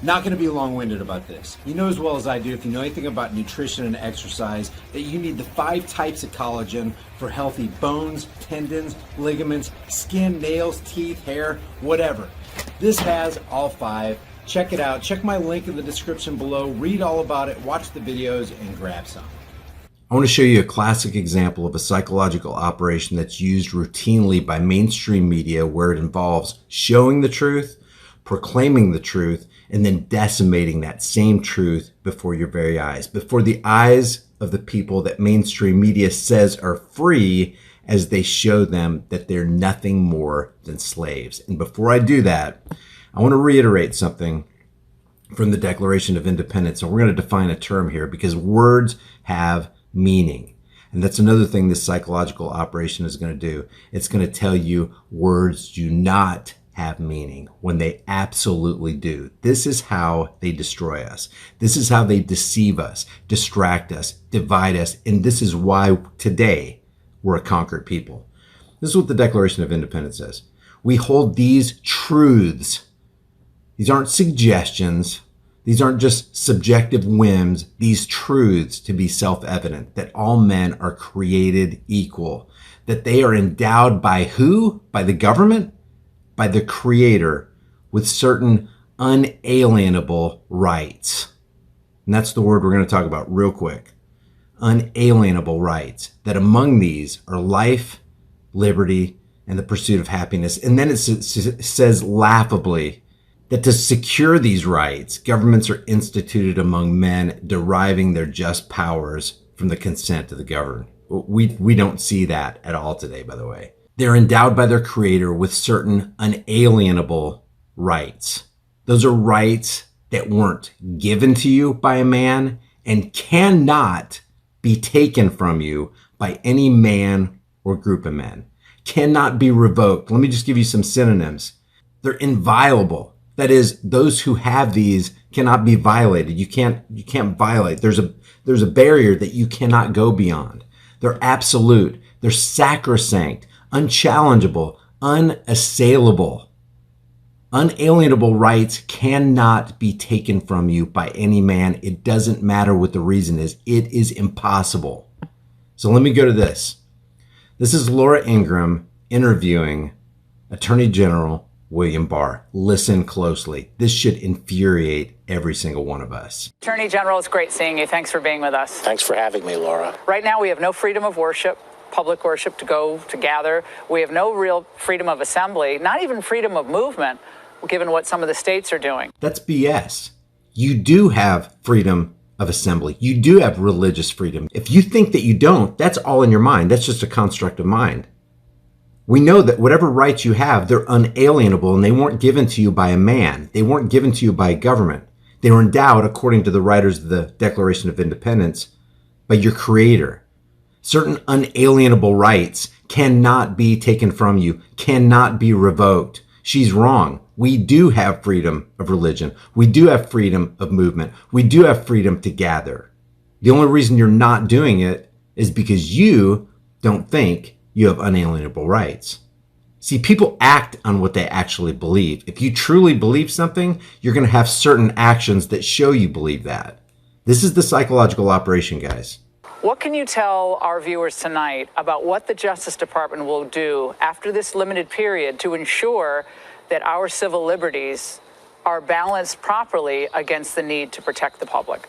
Not going to be long-winded about this. You know as well as I do, if you know anything about nutrition and exercise, that you need the 5 types of collagen for healthy bones, tendons, ligaments, skin, nails, teeth, hair, whatever. This has all 5. Check it out. Check my link in the description below. Read all about it, watch the videos, and grab some. I want to show you a classic example of a psychological operation that's used routinely by mainstream media, where it involves showing the truth, proclaiming the truth, and then decimating that same truth before your very eyes, before the eyes of the people that mainstream media says are free, as they show them that they're nothing more than slaves. And before I do that, I want to reiterate something from the Declaration of Independence. And we're going to define a term here, because words have meaning. And that's another thing this psychological operation is going to do. It's going to tell you words do not have meaning, when they absolutely do. This is how they destroy us. This is how they deceive us, distract us, divide us. And this is why today we're a conquered people. This is what the Declaration of Independence says. We hold these truths. These aren't suggestions. These aren't just subjective whims. These truths to be self-evident, that all men are created equal, that they are endowed by who? By the government? By the Creator, with certain unalienable rights. And that's the word we're going to talk about real quick. Unalienable rights. That among these are life, liberty, and the pursuit of happiness. And then it says laughably that to secure these rights, governments are instituted among men, deriving their just powers from the consent of the governed. We don't see that at all today, by the way. They're endowed by their Creator with certain unalienable rights. Those are rights that weren't given to you by a man and cannot be taken from you by any man or group of men. Cannot be revoked. Let me just give you some synonyms. They're inviolable. That is, those who have these cannot be violated. You can't violate. There's a barrier that you cannot go beyond. They're absolute. They're sacrosanct, unchallengeable, unassailable. Unalienable rights cannot be taken from you by any man. It doesn't matter what the reason is. It is impossible. So let me go to this. This is Laura Ingraham interviewing Attorney General William Barr. Listen closely. This should infuriate every single one of us. Attorney General, it's great seeing you. Thanks for being with us. Thanks for having me, Laura. Right now, we have no freedom of worship, public worship to gather. We have no real freedom of assembly, not even freedom of movement, given what some of the states are doing. That's BS. You do have freedom of assembly. You do have religious freedom. If you think that you don't, that's all in your mind. That's just a construct of mind. We know that whatever rights you have, they're unalienable, and they weren't given to you by a man. They weren't given to you by a government. They were endowed, according to the writers of the Declaration of Independence, by your Creator. Certain unalienable rights cannot be taken from you, cannot be revoked. She's wrong. We do have freedom of religion. We do have freedom of movement. We do have freedom to gather. The only reason you're not doing it is because you don't think you have unalienable rights. See, people act on what they actually believe. If you truly believe something, you're going to have certain actions that show you believe that. This is the psychological operation, guys. What can you tell our viewers tonight about what the Justice Department will do after this limited period to ensure that our civil liberties are balanced properly against the need to protect the public?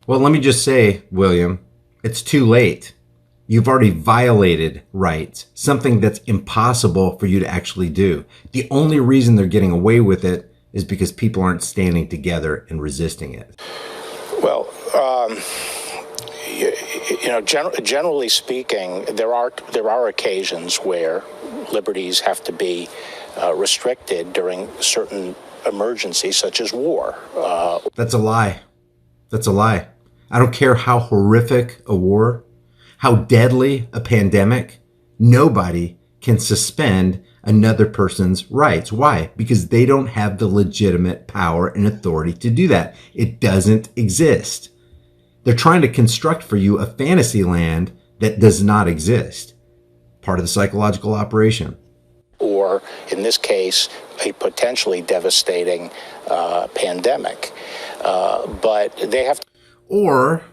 Well, let me just say, William, it's too late. You've already violated rights, something that's impossible for you to actually do. The only reason they're getting away with it is because people aren't standing together and resisting it. Well, generally speaking, there are occasions where liberties have to be restricted during certain emergencies, such as war. That's a lie. That's a lie. I don't care how horrific a war, how deadly a pandemic, nobody can suspend another person's rights. Why? Because they don't have the legitimate power and authority to do that. It doesn't exist. They're trying to construct for you a fantasy land that does not exist. Part of the psychological operation. Or, in this case, a potentially devastating pandemic. But they have to. Or,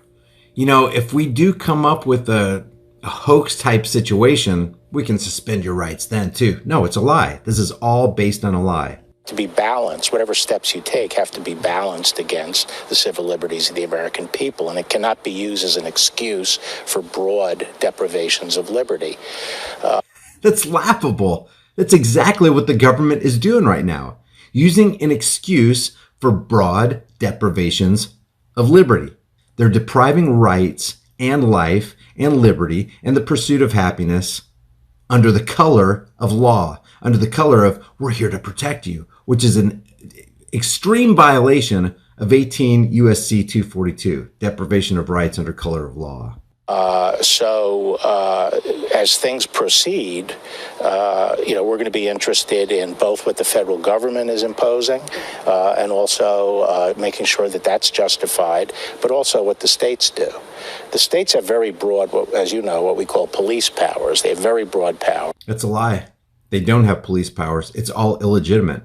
if we do come up with a hoax type situation, we can suspend your rights then too. No, it's a lie. This is all based on a lie. To be balanced, whatever steps you take have to be balanced against the civil liberties of the American people, and it cannot be used as an excuse for broad deprivations of liberty. That's laughable. That's exactly what the government is doing right now, using an excuse for broad deprivations of liberty. They're depriving rights and life and liberty and the pursuit of happiness under the color of law, under the color of we're here to protect you, which is an extreme violation of 18 USC 242, deprivation of rights under color of law. So as things proceed, we're going to be interested in both what the federal government is imposing and also making sure that that's justified, but also what the states do. The states have very broad, as you know, what we call police powers. They have very broad power. That's a lie. They don't have police powers. It's all illegitimate.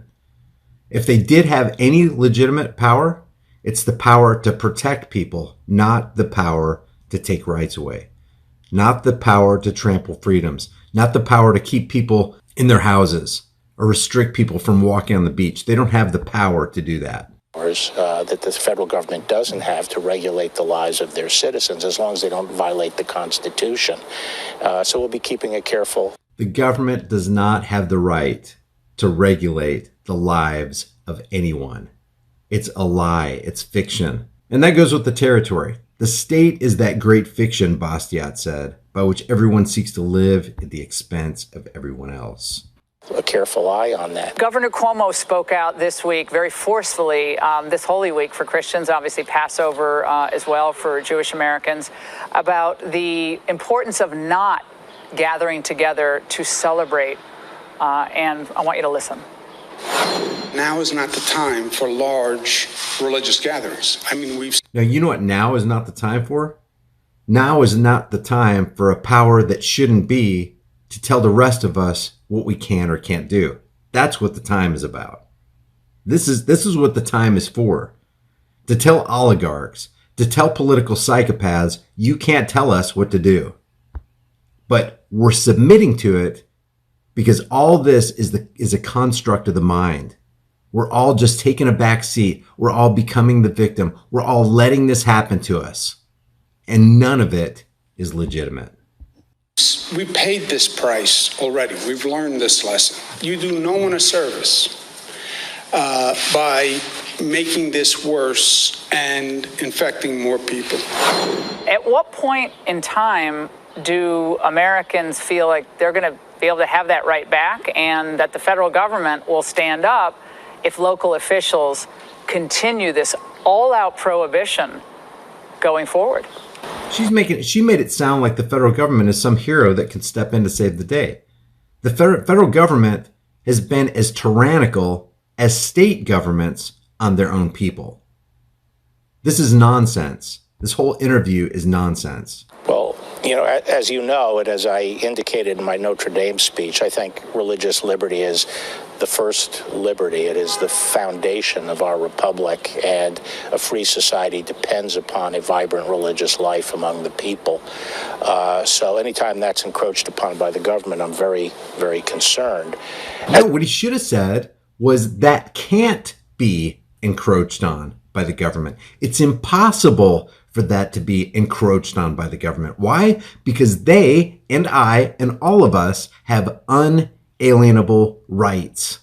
If they did have any legitimate power, it's the power to protect people, not the power to take rights away, not the power to trample freedoms, not the power to keep people in their houses or restrict people from walking on the beach. They don't have the power to do that. That the federal government doesn't have to regulate the lives of their citizens as long as they don't violate the Constitution. So we'll be keeping a careful. The government does not have the right to regulate the lives of anyone. It's a lie. It's fiction. And that goes with the territory. The state is that great fiction, Bastiat said, by which everyone seeks to live at the expense of everyone else. A careful eye on that. Governor Cuomo spoke out this week very forcefully, this Holy Week for Christians, obviously Passover as well for Jewish Americans, about the importance of not gathering together to celebrate. And I want you to listen. Now is not the time for large religious gatherings. Now, you know what now is not the time for? Now is not the time for a power that shouldn't be to tell the rest of us what we can or can't do. That's what the time is about. This is what the time is for. To tell oligarchs, to tell political psychopaths, you can't tell us what to do. But we're submitting to it because all this is a construct of the mind. We're all just taking a back seat. We're all becoming the victim. We're all letting this happen to us. And none of it is legitimate. We paid this price already. We've learned this lesson. You do no one a service by making this worse and infecting more people. At what point in time do Americans feel like they're going to be able to have that right back and that the federal government will stand up if local officials continue this all-out prohibition going forward? She made it sound like the federal government is some hero that can step in to save the day. The federal government has been as tyrannical as state governments on their own people. This is nonsense. This whole interview is nonsense. Well, as you know, and as I indicated in my Notre Dame speech, I think religious liberty is the first liberty. It is the foundation of our republic, and a free society depends upon a vibrant religious life among the people. So anytime that's encroached upon by the government, I'm very, very concerned. No, what he should have said was that can't be encroached on by the government. It's impossible for that to be encroached on by the government. Why? Because they and I and all of us have unalienable rights.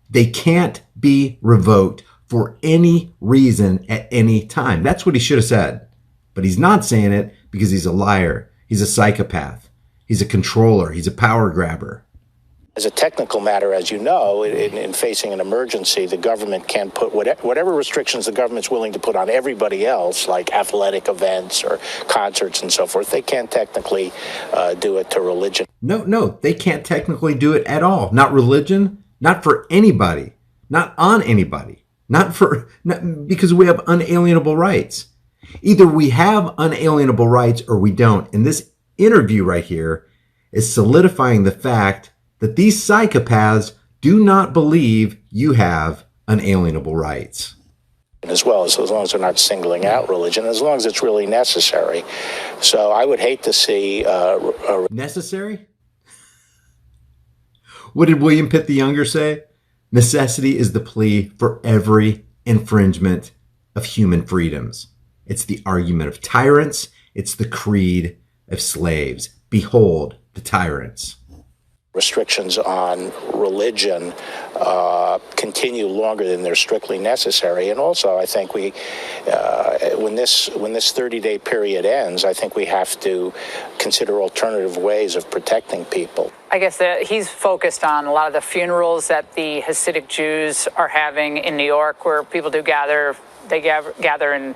They can't be revoked for any reason at any time. That's what he should have said. But he's not saying it because he's a liar. He's a psychopath. He's a controller. He's a power grabber. As a technical matter, as you know, in facing an emergency, the government can put whatever restrictions the government's willing to put on everybody else, like athletic events or concerts and so forth. They can't technically do it to religion. No, they can't technically do it at all. Not religion, not for anybody, not on anybody, because we have unalienable rights. Either we have unalienable rights or we don't. And this interview right here is solidifying the fact that these psychopaths do not believe you have unalienable rights. As well, as long as they're not singling out religion, as long as it's really necessary. So I would hate to see necessary? What did William Pitt the Younger say? Necessity is the plea for every infringement of human freedoms. It's the argument of tyrants. It's the creed of slaves. Behold the tyrants. Restrictions on religion continue longer than they're strictly necessary. And also, I think when this 30-day period ends, I think we have to consider alternative ways of protecting people. I guess that he's focused on a lot of the funerals that the Hasidic Jews are having in New York, where people do gather. They gather in,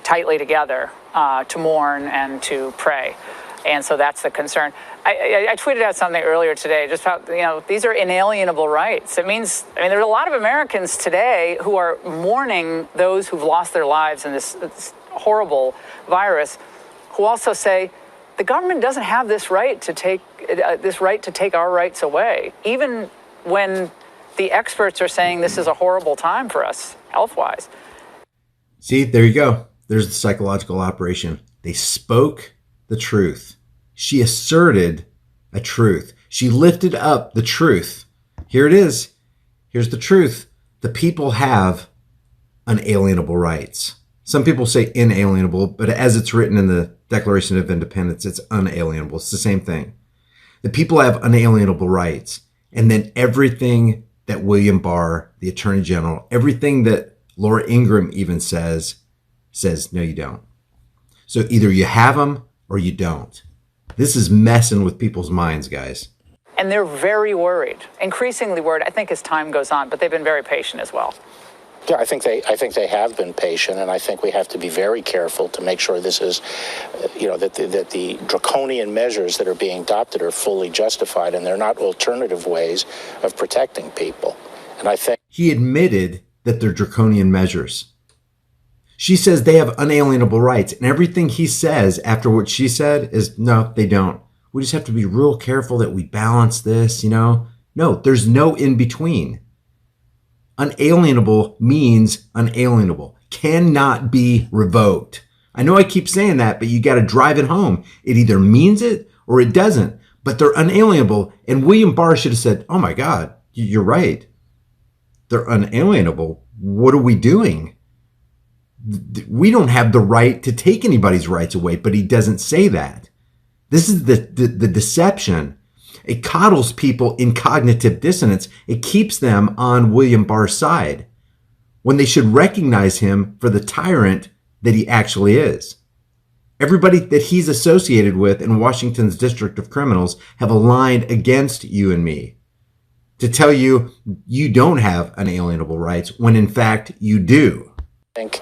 tightly together to mourn and to pray. And so that's the concern. I tweeted out something earlier today, just about, these are inalienable rights. It means, there's a lot of Americans today who are mourning those who've lost their lives in this horrible virus, who also say the government doesn't have this right to take our rights away, even when the experts are saying this is a horrible time for us health-wise. See, there you go. There's the psychological operation. They spoke the truth. She asserted a truth. She lifted up the truth. Here it is. Here's the truth. The people have unalienable rights. Some people say inalienable, but as it's written in the Declaration of Independence, it's unalienable. It's the same thing. The people have unalienable rights. And then everything that William Barr, the Attorney General, everything that Laura Ingraham even says, no, you don't. So either you have them or you don't. This is messing with people's minds, guys. And they're very worried, increasingly worried, I think, as time goes on, but they've been very patient as well. Yeah, I think they have been patient, and I think we have to be very careful to make sure this is, that the draconian measures that are being adopted are fully justified, and they're not alternative ways of protecting people. And I think he admitted that they're draconian measures. She says they have unalienable rights, and everything he says after what she said is, no, they don't. We just have to be real careful that we balance this, No, there's no in between. Unalienable means unalienable, cannot be revoked. I know I keep saying that, but you got to drive it home. It either means it or it doesn't, but they're unalienable. And William Barr should have said, oh my God, you're right. They're unalienable. What are we doing? We don't have the right to take anybody's rights away, but he doesn't say that. This is the deception. It coddles people in cognitive dissonance. It keeps them on William Barr's side when they should recognize him for the tyrant that he actually is. Everybody that he's associated with in Washington's District of Criminals have aligned against you and me to tell you you don't have unalienable rights when in fact you do. I think,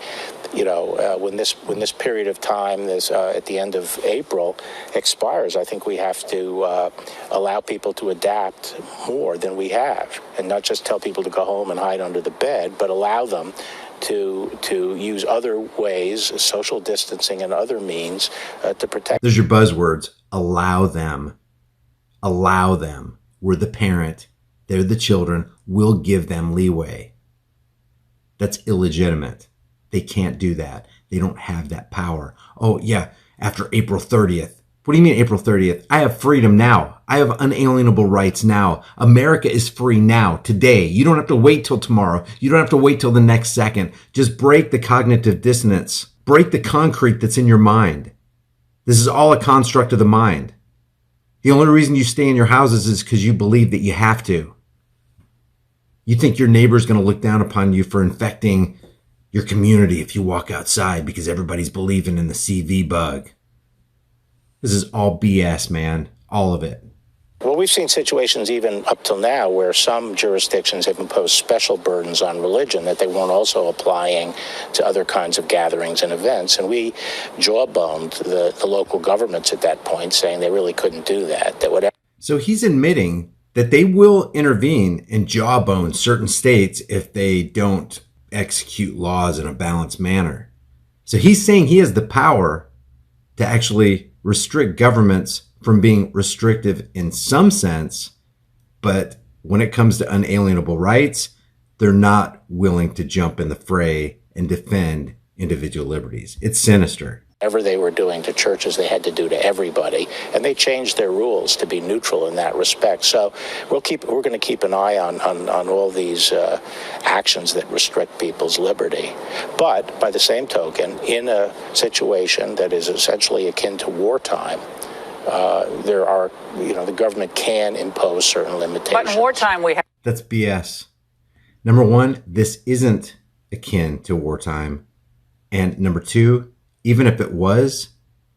when this period of time, this at the end of April, expires, I think we have to allow people to adapt more than we have, and not just tell people to go home and hide under the bed, but allow them to use other ways, social distancing and other means to protect. There's your buzzwords. Allow them. Allow them. We're the parent. They're the children. We'll give them leeway. That's illegitimate. They can't do that. They don't have that power. Oh, yeah, after April 30th. What do you mean April 30th? I have freedom now. I have unalienable rights now. America is free now, today. You don't have to wait till tomorrow. You don't have to wait till the next second. Just break the cognitive dissonance. Break the concrete that's in your mind. This is all a construct of the mind. The only reason you stay in your houses is because you believe that you have to. You think your neighbor's going to look down upon you for infecting your community if you walk outside because everybody's believing in the CV bug. This is all BS, man. All of it. Well, we've seen situations even up till now where some jurisdictions have imposed special burdens on religion that they weren't also applying to other kinds of gatherings and events. And we jawboned the local governments at that point, saying they really couldn't do that. That would. So he's admitting that they will intervene and jawbone certain states if they don't execute laws in a balanced manner. So he's saying he has the power to actually restrict governments from being restrictive in some sense, but when it comes to unalienable rights, they're not willing to jump in the fray and defend individual liberties. It's sinister. Whatever they were doing to churches, they had to do to everybody, and they changed their rules to be neutral in that respect. So we're going to keep an eye on all these actions that restrict people's liberty. But by the same token, in a situation that is essentially akin to wartime, the government can impose certain limitations. But in wartime, we have. That's BS. Number one, this isn't akin to wartime. And number two, even if it was,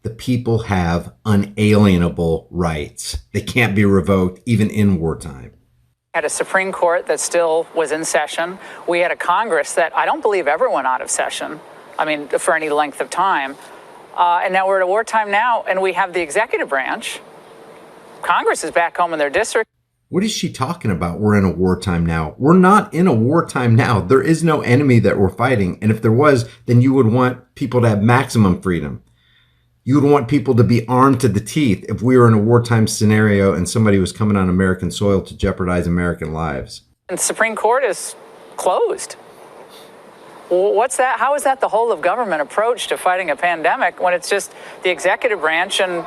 the people have unalienable rights. They can't be revoked even in wartime. Had a Supreme Court that still was in session. We had a Congress that I don't believe ever went out of session, for any length of time. And now we're at a wartime now, and we have the executive branch. Congress is back home in their district. What is she talking about? We're in a wartime now. We're not in a wartime now. There is no enemy that we're fighting. And if there was, then you would want people to have maximum freedom. You would want people to be armed to the teeth if we were in a wartime scenario and somebody was coming on American soil to jeopardize American lives. And the Supreme Court is closed. What's that? How is that the whole of government approach to fighting a pandemic when it's just the executive branch and...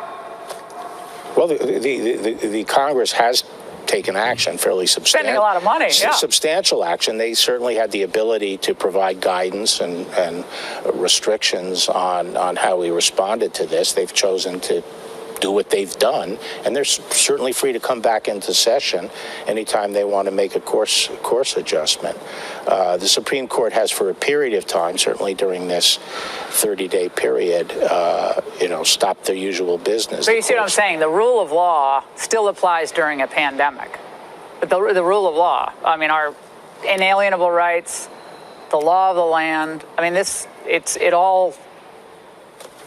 Well, the Congress has taken action, fairly substantial. Spending a lot of money, yeah. Substantial action. They certainly had the ability to provide guidance and restrictions on how we responded to this. They've chosen to do what they've done, and they're certainly free to come back into session anytime they want to make a course adjustment. The Supreme Court has, for a period of time, certainly during this 30-day period, stopped their usual business. But you see what I'm saying? The rule of law still applies during a pandemic. But the rule of law, our inalienable rights, the law of the land, it all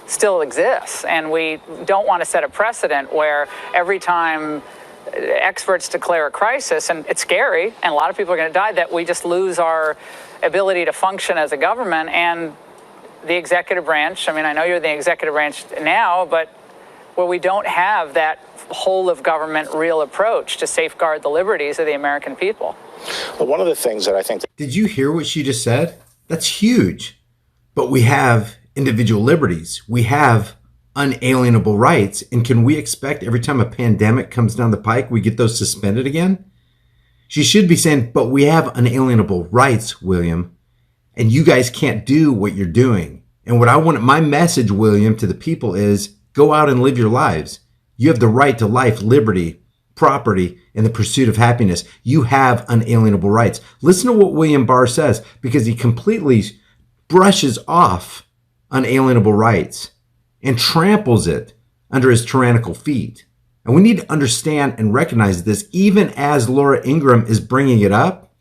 still exists, and we don't want to set a precedent where every time experts declare a crisis, and it's scary, and a lot of people are going to die, that we just lose our ability to function as a government. And the executive branch, I know you're the executive branch now, but where we don't have that whole of government real approach to safeguard the liberties of the American people. Well, one of the things that I think... Did you hear what she just said? That's huge. But we have individual liberties. We have unalienable rights. And can we expect every time a pandemic comes down the pike, we get those suspended again? She should be saying, but we have unalienable rights, William, and you guys can't do what you're doing. And what I want, my message, William, to the people is go out and live your lives. You have the right to life, liberty, property, and the pursuit of happiness. You have unalienable rights. Listen to what William Barr says, because he completely brushes off unalienable rights and tramples it under his tyrannical feet. And we need to understand and recognize this, even as Laura Ingraham is bringing it up.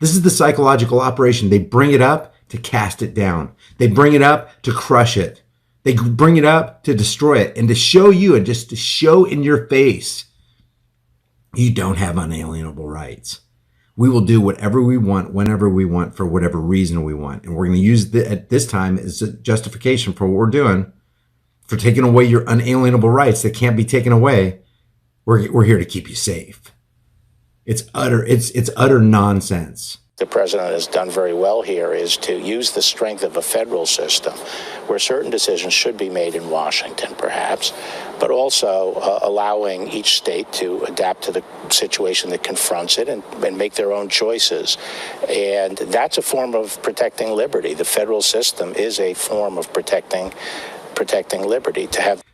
This is the psychological operation. They bring it up to cast it down. They bring it up to crush it. They bring it up to destroy it and to show you, and just to show in your face, you don't have unalienable rights. We will do whatever we want, whenever we want, for whatever reason we want. And we're going to use at this time as a justification for what we're doing, for taking away your unalienable rights that can't be taken away. We're here to keep you safe. It's utter nonsense. The president has done very well here is to use the strength of a federal system where certain decisions should be made in Washington, perhaps, but also allowing each state to adapt to the situation that confronts it and make their own choices. And that's a form of protecting liberty. The federal system is a form of protecting liberty.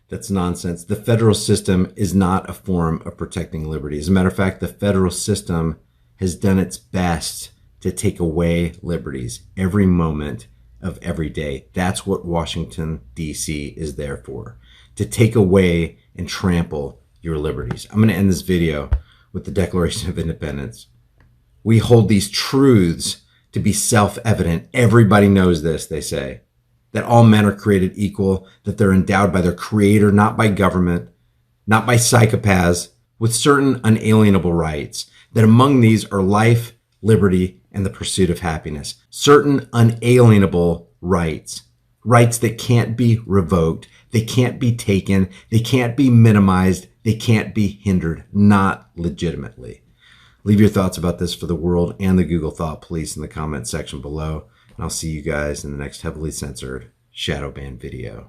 That's nonsense. The federal system is not a form of protecting liberty. As a matter of fact, the federal system has done its best to take away liberties every moment of every day. That's what Washington, D.C. is there for, to take away and trample your liberties. I'm going to end this video with the Declaration of Independence. We hold these truths to be self-evident. Everybody knows this, they say, that all men are created equal, that they're endowed by their creator, not by government, not by psychopaths, with certain unalienable rights, that among these are life, liberty, and the pursuit of happiness. Certain unalienable rights, rights that can't be revoked, they can't be taken, they can't be minimized, they can't be hindered, not legitimately. Leave your thoughts about this for the world and the Google Thought Police in the comment section below. And I'll see you guys in the next heavily censored shadow ban video.